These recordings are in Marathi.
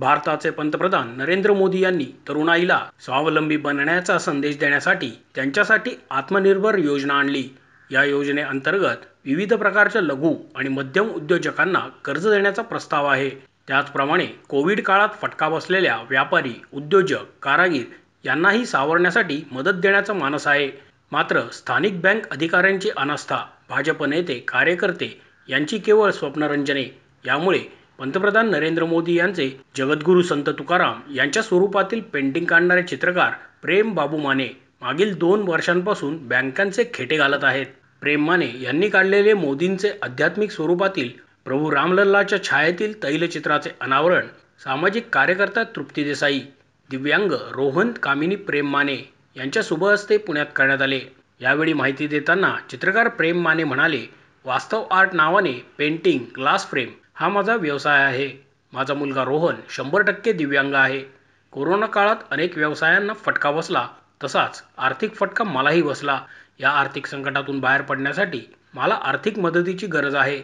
भारताचे पंतप्रधान नरेंद्र मोदी यांनी तरुणाईला स्वावलंबी बनण्याचा संदेश देण्यासाठी त्यांच्यासाठी आत्मनिर्भर योजना आणली। या योजनेअंतर्गत विविध प्रकारच्या लघु आणि मध्यम उद्योजकांना कर्ज देण्याचा प्रस्ताव आहे। त्याचप्रमाणे कोविड काळात फटका बसलेल्या व्यापारी, उद्योजक, कारागीर यांनाही सावरण्यासाठी मदत देण्याचा मानस आहे। मात्र स्थानिक बँक अधिकाऱ्यांची अनास्था, भाजप नेते, कार्यकर्ते यांची केवळ स्वप्नरंजने यामुळे पंतप्रधान नरेंद्र मोदी यांचे जगद्गुरू संत तुकाराम यांच्या स्वरूपातील पेंटिंग काढणारे चित्रकार प्रेम बाबू माने मागील 2 वर्षांपासून बँकांचे खेटे घालत आहेत। प्रेम माने यांनी काढलेले मोदींचे आध्यात्मिक स्वरूपातील प्रभू रामलल्लाच्या छायेतील तैलचित्राचे अनावरण सामाजिक कार्यकर्ता तृप्ती देसाई, दिव्यांग रोहन कामिनी प्रेम माने यांच्या शुभ हस्ते पुण्यात करण्यात आले। यावेळी माहिती देताना चित्रकार प्रेम माने म्हणाले, वास्तव आर्ट नावाने पेंटिंग, ग्लास फ्रेम हा माझा व्यवसाय आहे। माझा मुलगा रोहन 100% दिव्यांग आहे। कोरोना काळात अनेक व्यवसायांना फटका बसला, तसाच आर्थिक फटका मलाही बसला। या आर्थिक संकटातून बाहेर पडण्यासाठी मला आर्थिक मदतीची गरज आहे।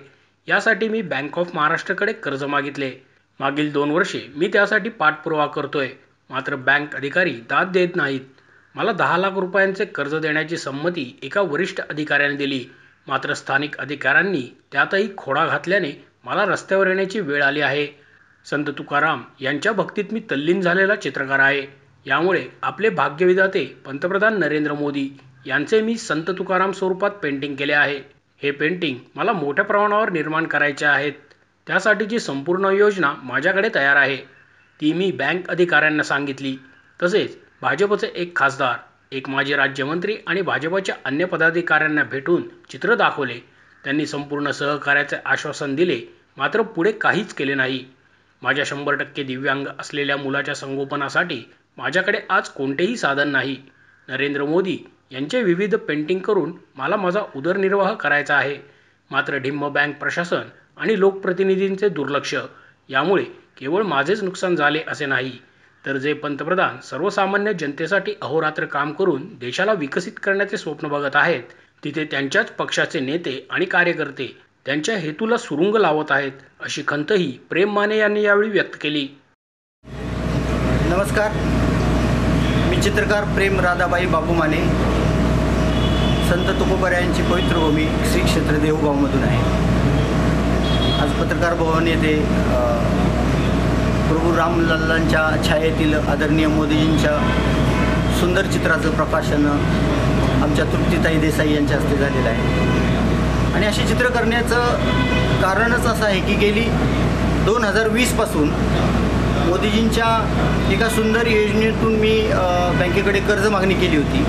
यासाठी मी बँक ऑफ महाराष्ट्रकडे कर्ज मागितले। मागील 2 वर्षे मी त्यासाठी पाठपुरावा करतोय, मात्र बँक अधिकारी दाद देत नाहीत। मला 10 लाख रुपयांचे कर्ज देण्याची संमती एका वरिष्ठ अधिकाऱ्याने दिली, मात्र स्थानिक अधिकाऱ्यांनी त्यातही खोडा घातल्याने मला रस्त्यावर येण्याची वेळ आली आहे। संत तुकाराम यांच्या भक्तीत मी तल्लीन झालेला चित्रकार आहे। यामुळे आपले भाग्यविधाते पंतप्रधान नरेंद्र मोदी यांचे मी संत तुकाराम स्वरूपात पेंटिंग केले आहे। हे पेंटिंग मला मोठ्या प्रमाणावर निर्माण करायचे आहेत। त्यासाठीची संपूर्ण योजना माझ्याकडे तयार आहे, ती मी बँक अधिकाऱ्यांना सांगितली। तसेच भाजपचे एक खासदार, एक माजी राज्यमंत्री आणि भाजपच्या अन्य पदाधिकाऱ्यांना भेटून चित्र दाखवले। त्यांनी संपूर्ण सहकार्याचे आश्वासन दिले, मात्र पुढे काहीच केले नाही। माझ्या 100% दिव्यांग असलेल्या मुलाच्या संगोपनासाठी माझ्याकडे आज कोणतेही साधन नाही। नरेंद्र मोदी यांचे विविध पेंटिंग करून मला माझा उदरनिर्वाह करायचा आहे, मात्र ढिम्म बँक प्रशासन आणि लोकप्रतिनिधींचे दुर्लक्ष यामुळे केवळ माझेच नुकसान झाले असे नाही, तर जे पंतप्रधान सर्वसामान्य जनतेसाठी अहोरात्र काम करून देशाला विकसित करण्याचे स्वप्न बघत आहेत, तिथे त्यांच्याच पक्षाचे नेते आणि कार्यकर्ते त्यांच्या हेतूला सुरुंग लावत आहेत, अशी खंतही प्रेम माने यांनी यावेळी व्यक्त केली। नमस्कार, मी चित्रकार प्रेम राधाबाई बाबू माने, संत तुकोबारायांची पवित्र भूमी श्री क्षेत्र देहूगावमधून आहे। आज पत्रकार भवन येथे प्रभू रामलल्लांच्या छायेतील आदरणीय मोदीजींच्या सुंदर चित्राचं प्रकाशन आमच्या तृप्तीताई देसाई यांच्या हस्ते झालेलं आहे। आणि अशी चित्र करण्याचं कारणच असं आहे की गेली 2020 पासून मोदीजींच्या एका सुंदर योजनेतून मी बँकेकडे कर्ज मागणी केली होती।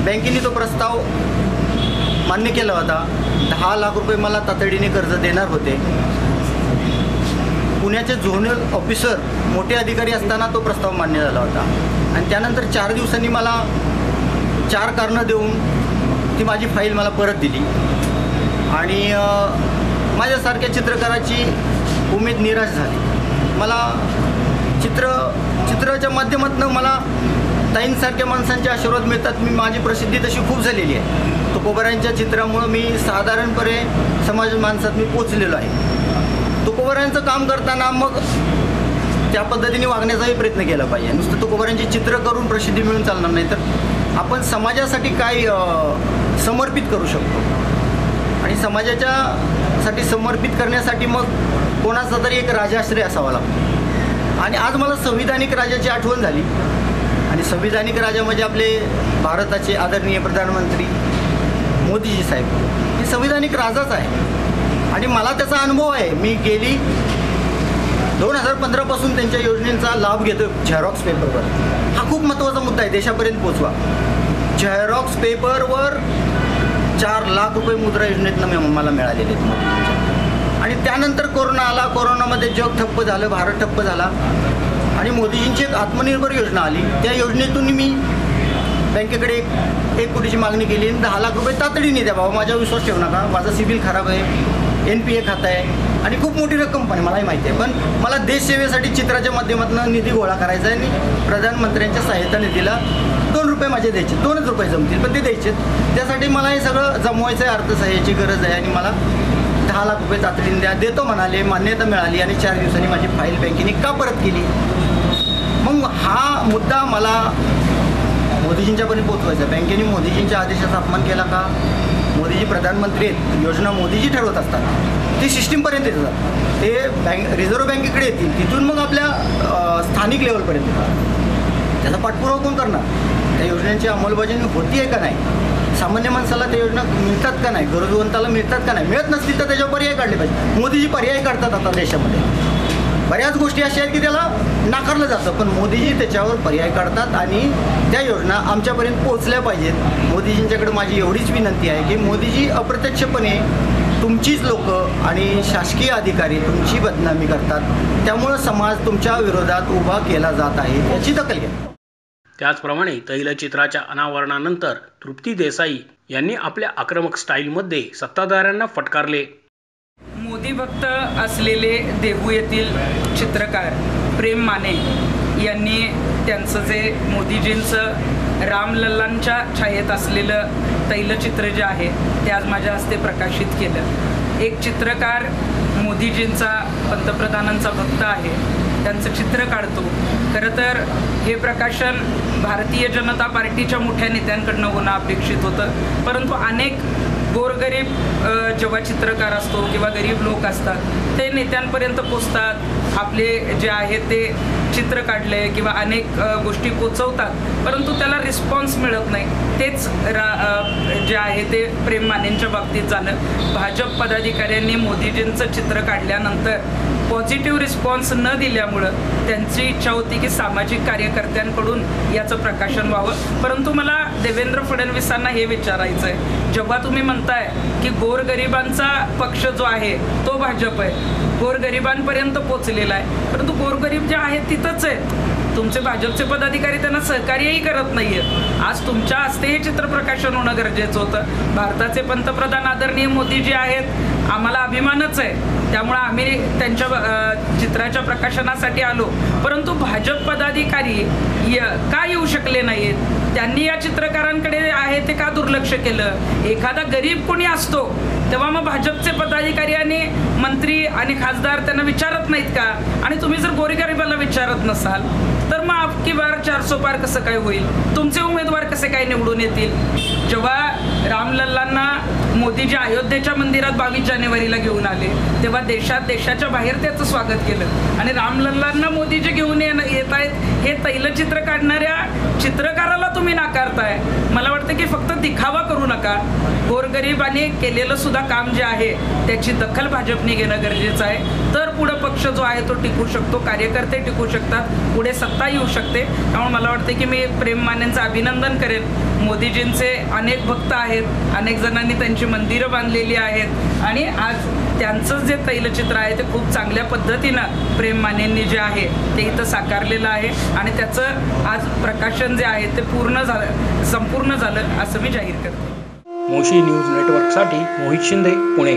बँकेने तो प्रस्ताव मान्य केला होता। 10 लाख रुपये मला तातडीने कर्ज देणार होते। पुण्याचे झोनल ऑफिसर मोठे अधिकारी असताना तो प्रस्ताव मान्य झाला होता आणि त्यानंतर 4 दिवसांनी मला 4 कारणं देऊन ती माझी फाईल मला परत दिली आणि माझ्यासारख्या चित्रकाराची उमेद निराश झाली। मला चित्राच्या माध्यमातून मला ताईंसारख्या माणसांचे आशीर्वाद मिळतात। माझी प्रसिद्धी तशी खूप झालेली आहे। तुकोबारायांच्या चित्रामुळं मी साधारणपणे समाज माणसात मी पोचलेलो आहे। तुकोबारायांचं काम करताना मग त्या पद्धतीने वागण्याचाही प्रयत्न केला पाहिजे। नुसतं तुकोबारायांची चित्र करून प्रसिद्धी मिळून चालणार नाही, तर आपण समाजासाठी काय समर्पित करू शकतो आणि समाजाच्यासाठी समर्पित करण्यासाठी मग कोणाचा तरी एक राजाश्रय असावा लागतो। आणि आज मला संविधानिक राजाची आठवण झाली आणि संविधानिक राजा म्हणजे आपले भारताचे आदरणीय प्रधानमंत्री मोदीजी साहेब, हे संविधानिक राजाच आहे आणि मला त्याचा अनुभव आहे। मी गेली 2015 पासून त्यांच्या योजनेचा लाभ घेतो। झेरॉक्स पेपरवर हा खूप महत्त्वाचा मुद्दा आहे, देशापर्यंत पोचवा। झेरॉक्स पेपरवर 4 लाख रुपये मुद्रा योजनेतनं मला मिळालेले आहेत। आणि त्यानंतर कोरोना आला, कोरोनामध्ये जग ठप्प झालं, भारत ठप्प झाला आणि मोदीजींची एक आत्मनिर्भर योजना आली। त्या योजनेतून मी बँकेकडे 1 कोटीची मागणी केली आणि 10 लाख रुपये तातडीने द्या बाबा, माझ्यावर विश्वास ठेवू नका, माझा सिबिल खराब आहे, NPA खातं आहे आणि खूप मोठी रक्कम पण मलाही माहिती आहे, पण मला देशसेवेसाठी चित्राच्या माध्यमातून निधी गोळा करायचा आहे आणि प्रधानमंत्र्यांच्या सहायता निधीला 2 रुपये माझे द्यायचे, 2च रुपये जमतील पण ते द्यायचे। त्यासाठी मला हे सगळं जमवायचं आहे, अर्थसहाय्याची गरज आहे आणि मला 10 लाख रुपये तातडीने द्या, देतो म्हणाले, मान्यता मिळाली आणि 4 दिवसांनी माझी फाईल बँकेने का परत केली? मग हा मुद्दा मला मोदीजींच्यापर्यंत पोचवायचा. बँकेने मोदीजींच्या आदेशाचा अपमान केला का? मोदीजी प्रधानमंत्री आहेत, योजना मोदीजी ठरवत असतात, ती सिस्टीमपर्यंत येतात, ते रिझर्व्ह बँकेकडे येतील, तिथून मग आपल्या स्थानिक लेवलपर्यंत येतात. त्याचा पाठपुरावा कोण करणार? त्या योजनांची अंमलबजावणी होती आहे का नाही? सामान्य माणसाला त्या योजना मिळतात का नाही? गरजवंताला मिळतात का नाही? मिळत नसतील तर त्याच्यावर पर्याय काढले पाहिजे. मोदीजी पर्याय काढतात आता देशामध्ये. बऱ्याच गोष्टी अशा आहेत की त्याला नाकारलं जातं, पण मोदीजी त्याच्यावर पर्याय काढतात आणि त्या योजना आमच्यापर्यंत पोहोचल्या पाहिजेत. मोदीजींच्याकडे माझी एवढीच विनंती आहे की मोदीजी अप्रत्यक्षपणे तुमचीच लोकं आणि शासकीय अधिकारी तुमची बदनामी करतात, त्यामुळं समाज तुमच्या विरोधात उभा केला जात आहे, याची दखल घ्या. त्याचप्रमाणे तैलचित्राच्या अनावरणानंतर तृप्ती देसाई यांनी आपल्या आक्रमक स्टाईलमध्ये सत्ताधाऱ्यांना फटकारले. मोदी भक्त असलेले देहू येथील चित्रकार प्रेम माने यांनी त्यांचं जे मोदीजींचं रामलल्लांच्या छायेत असलेलं तैलचित्र जे आहे ते आज माझ्या हस्ते प्रकाशित केलं. एक चित्रकार मोदीजींचा, पंतप्रधानांचा भक्त आहे, त्यांचं चित्र काढतो. खरं तर हे प्रकाशन भारतीय जनता पार्टीच्या मोठ्या नेत्यांकडनं होणं अपेक्षित होतं, परंतु अनेक गोरगरीब जेव्हा चित्रकार असतो किंवा गरीब लोक असतात ते नेत्यांपर्यंत पोचतात, आपले जे आहे ते चित्र काढले किंवा अनेक गोष्टी पोचवतात, परंतु त्याला रिस्पॉन्स मिळत नाही. तेच जे आहे ते प्रेम मानेंच्या बाबतीत झालं. भाजप पदाधिकाऱ्यांनी मोदीजींचं चित्र काढल्यानंतर पॉझिटिव्ह रिस्पॉन्स न दिल्यामुळं त्यांची इच्छा होती की सामाजिक कार्यकर्त्यांकडून याचं प्रकाशन व्हावं. परंतु मला देवेंद्र फडणवीसांना हे विचारायचं आहे, जेव्हा तुम्ही म्हणताय की गोरगरिबांचा पक्ष जो आहे तो भाजप आहे, गोरगरिबांपर्यंत पोचलेला आहे, परंतु गोरगरीब जे आहेत तिथंच आहेत. तुमचे भाजपचे पदाधिकारी त्यांना सहकार्यही करत नाही आहेत. आज तुमच्या हस्ते हे चित्र प्रकाशन होणं गरजेचं होतं. भारताचे पंतप्रधान आदरणीय मोदीजी आहेत, आम्हाला अभिमानच आहे, त्यामुळे आम्ही त्यांच्या चित्राच्या प्रकाशनासाठी आलो. परंतु भाजप पदाधिकारी का येऊ शकले नाहीत? त्यांनी या चित्रकारांकडे आहे ते का दुर्लक्ष केलं? एखादा गरीब कोणी असतो तेव्हा मग भाजपचे पदाधिकारी आणि मंत्री आणि खासदार त्यांना विचारत नाहीत का? आणि तुम्ही जर गोरगरिबाला विचारत नसाल तर मग अबकी बार 400 पार कसं काय होईल? तुमचे उमेदवार कसे काय निवडून येतील? जेव्हा रामलल्लांना मोदीजी अयोध्येच्या मंदिरात 22 जानेवारीला घेऊन आले तेव्हा देशाच्या बाहेर त्याचं स्वागत केलं आणि रामलल्लांना मोदीजी घेऊन येत आहेत हे तैलचित्र काढणाऱ्या चित्रकाराला तुम्ही नाकारताय. मला वाटतं की फक्त दिखावा करू नका. गोरगरिबांनी केलेलं सुद्धा काम जे आहे त्याची दखल भाजपने घेणं गरजेचं आहे, तर पुढे पक्ष जो आहे तो टिकू शकतो, कार्यकर्ते टिकू शकतात, पुढे सत्ता येऊ शकते. त्यामुळे मला वाटतं की मी प्रेम मानेंचं अभिनंदन करेन. मोदीजींचे अनेक भक्त आहेत, अनेक जणांनी त्यांची मंदिरं बांधलेली आहेत आणि आज त्यांचं जे तैलचित्र आहे ते खूप चांगल्या पद्धतीनं प्रेम मानेंनी जे आहे ते इथं साकारलेलं आहे आणि त्याचं आज प्रकाशन जे आहे ते संपूर्ण झालं असं मी जाहीर करते. मोशी न्यूज नेटवर्कसाठी मोहित शिंदे, पुणे.